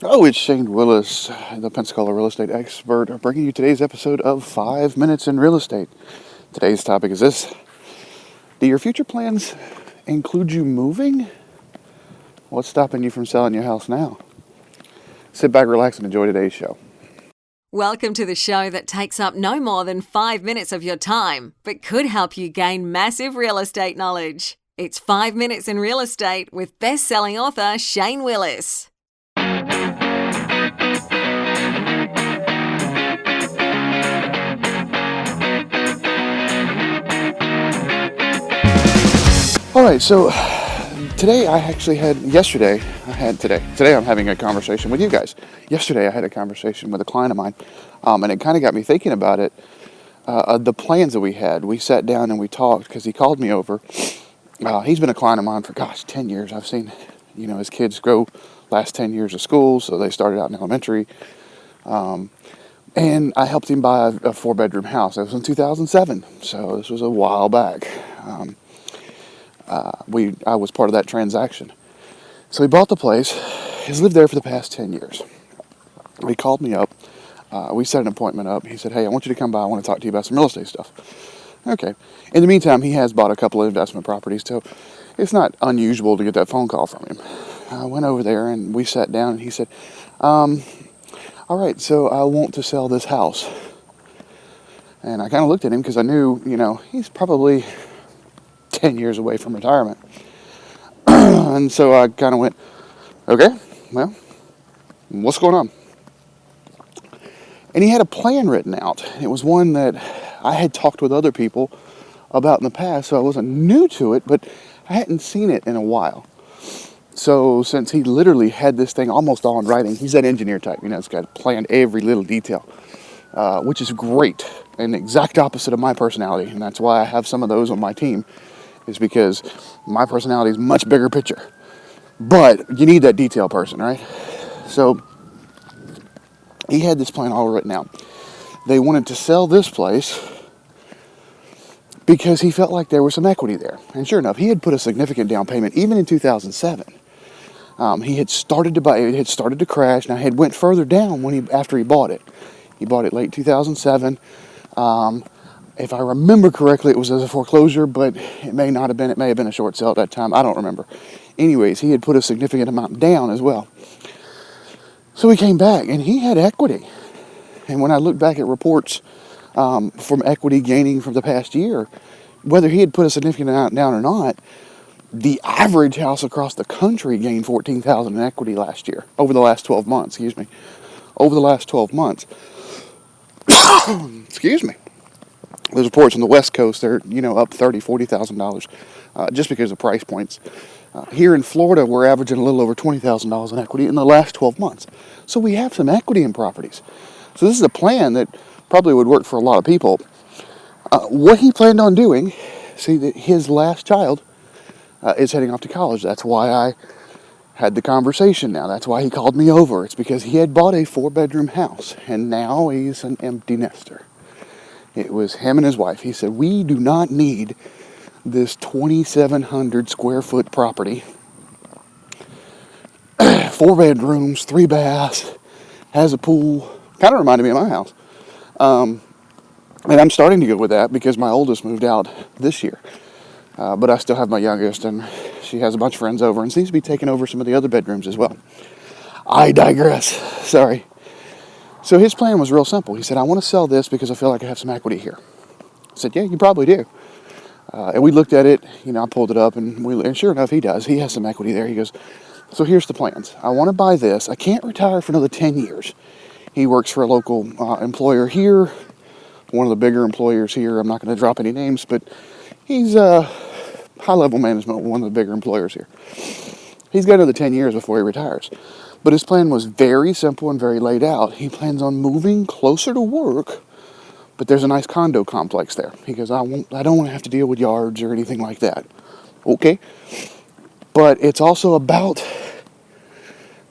Oh, it's Shane Willis, the Pensacola real estate expert, bringing you today's episode of 5 Minutes in Real Estate. Today's topic is this: do your future plans include you moving? What's stopping you from selling your house now? Sit back, relax, and enjoy today's show. Welcome to the show that takes up no more than 5 minutes of your time, but could help you gain massive real estate knowledge. It's 5 Minutes in Real Estate with best-selling author Shane Willis. All right, so today I'm having a conversation with you guys. Yesterday I had a conversation with a client of mine, and it kind of got me thinking about it. The plans that we had. We sat down and we talked because he called me over. He's been a client of mine for 10 years. I've seen, his kids grow last 10 years of school, so they started out in elementary. And I helped him buy a 4-bedroom house. That was in 2007, so this was a while back. I was part of that transaction. So he bought the place. He's lived there for the past 10 years. He called me up. We set an appointment up. He said, "Hey, I want you to come by. I want to talk to you about some real estate stuff." Okay. In the meantime, he has bought a couple of investment properties, so it's not unusual to get that phone call from him. I went over there and we sat down and he said, all right, so I want to sell this house. And I kind of looked at him because I knew, he's probably 10 years away from retirement. And so I kind of went, okay, well, what's going on? And he had a plan written out. It was one that I had talked with other people about in the past, so I wasn't new to it, but I hadn't seen it in a while. So since he literally had this thing almost all in writing, he's that engineer type, it's got planned every little detail, which is great, and the exact opposite of my personality, and that's why I have some of those on my team, is because my personality is much bigger picture. But you need that detail person, right? So he had this plan all written out. They wanted to sell this place because he felt like there was some equity there. And sure enough, he had put a significant down payment even in 2007. He had started to buy, it had started to crash. Now, it had went further down after he bought it. He bought it late 2007. If I remember correctly, it was as a foreclosure, but it may not have been. It may have been a short sale at that time. I don't remember. Anyways, he had put a significant amount down as well. So he came back, and he had equity. And when I look back at reports from equity gaining from the past year, whether he had put a significant amount down or not, the average house across the country gained $14,000 in equity last year, over the last 12 months, Over the last 12 months. Excuse me. There's reports on the West Coast, they're, up $30,000, $40,000 just because of price points. Here in Florida, we're averaging a little over $20,000 in equity in the last 12 months. So we have some equity in properties. So this is a plan that probably would work for a lot of people. What he planned on doing, that his last child is heading off to college. That's why I had the conversation now. That's why he called me over. It's because he had bought a 4-bedroom house, and now he's an empty nester. It was him and his wife. He said, "We do not need this 2,700 square foot property. 4 bedrooms, 3 baths, has a pool." Kind of reminded me of my house. And I'm starting to go with that because my oldest moved out this year. But I still have my youngest, and she has a bunch of friends over and seems to be taking over some of the other bedrooms as well. I digress. Sorry. So his plan was real simple. He said, "I want to sell this because I feel like I have some equity here." I said, "Yeah, you probably do." And we looked at it, I pulled it up, and sure enough, he does. He has some equity there. He goes, "So here's the plans. I want to buy this. I can't retire for another 10 years. He works for a local employer here, one of the bigger employers here. I'm not going to drop any names, but he's high-level management with one of the bigger employers here. He's got another 10 years before he retires. But his plan was very simple and very laid out. He plans on moving closer to work, but there's a nice condo complex there. He goes, I don't want to have to deal with yards or anything like that." Okay. But it's also about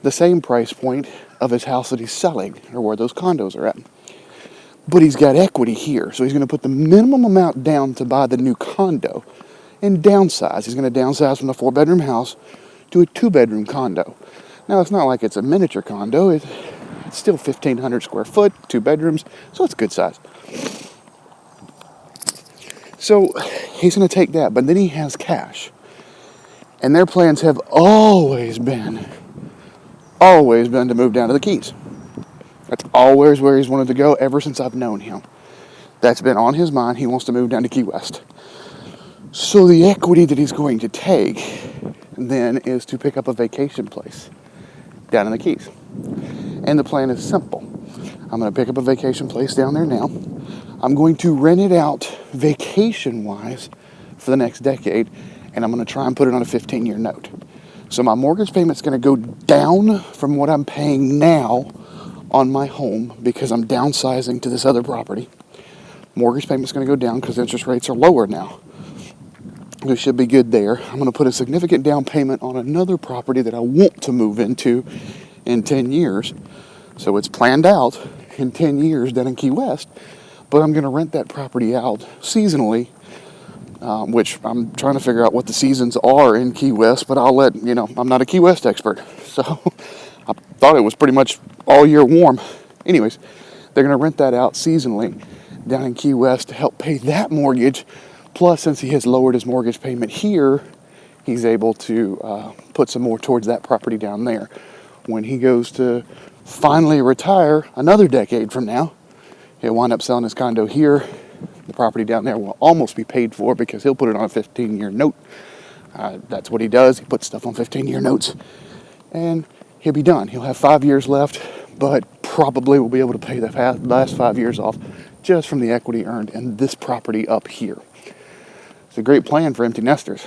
the same price point of his house that he's selling, or where those condos are at. But he's got equity here, so he's going to put the minimum amount down to buy the new condo and downsize. He's going to downsize from the 4-bedroom house to a 2-bedroom condo. Now, it's not like it's a miniature condo. It's still 1,500 square foot, 2 bedrooms, so it's good size. So he's going to take that, but then he has cash. And their plans have always been to move down to the Keys. That's always where he's wanted to go ever since I've known him. That's been on his mind. He wants to move down to Key West. So the equity that he's going to take then is to pick up a vacation place down in the Keys. And the plan is simple. I'm going to pick up a vacation place down there now. I'm going to rent it out vacation-wise for the next decade, and I'm going to try and put it on a 15-year note. So my mortgage payment's going to go down from what I'm paying now on my home because I'm downsizing to this other property. Mortgage payment's going to go down because interest rates are lower now. We should be good there. I'm going to put a significant down payment on another property that I want to move into in 10 years. So it's planned out in 10 years down in Key West, but I'm going to rent that property out seasonally, which I'm trying to figure out what the seasons are in Key West, but I'll let, I'm not a Key West expert. So I thought it was pretty much all year warm. Anyways, they're going to rent that out seasonally down in Key West to help pay that mortgage. Plus, since he has lowered his mortgage payment here, he's able to put some more towards that property down there. When he goes to finally retire another decade from now, he'll wind up selling his condo here. The property down there will almost be paid for because he'll put it on a 15-year note. That's what he does. He puts stuff on 15-year notes. And he'll be done. He'll have 5 years left, but probably will be able to pay the last 5 years off just from the equity earned in this property up here. It's a great plan for empty nesters.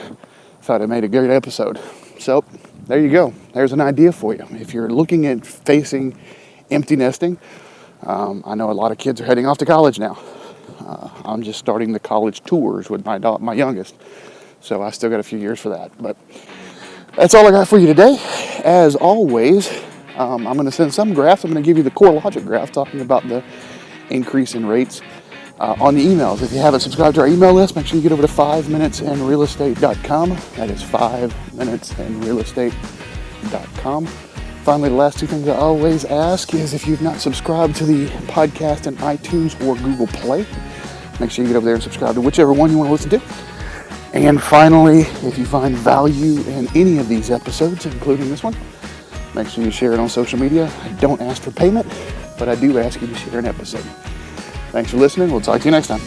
Thought I made a great episode. So there you go. There's an idea for you. If you're looking at facing empty nesting, I know a lot of kids are heading off to college now. I'm just starting the college tours with my youngest. So I still got a few years for that. But that's all I got for you today. As always, I'm going to send some graphs. I'm going to give you the CoreLogic graph talking about the increase in rates on the emails. If you haven't subscribed to our email list, make sure you get over to 5minutesandrealestate.com. That is 5minutesandrealestate.com. Finally, the last two things I always ask is if you've not subscribed to the podcast in iTunes or Google Play, make sure you get over there and subscribe to whichever one you want to listen to. And finally, if you find value in any of these episodes, including this one, make sure you share it on social media. I don't ask for payment, but I do ask you to share an episode. Thanks for listening. We'll talk to you next time.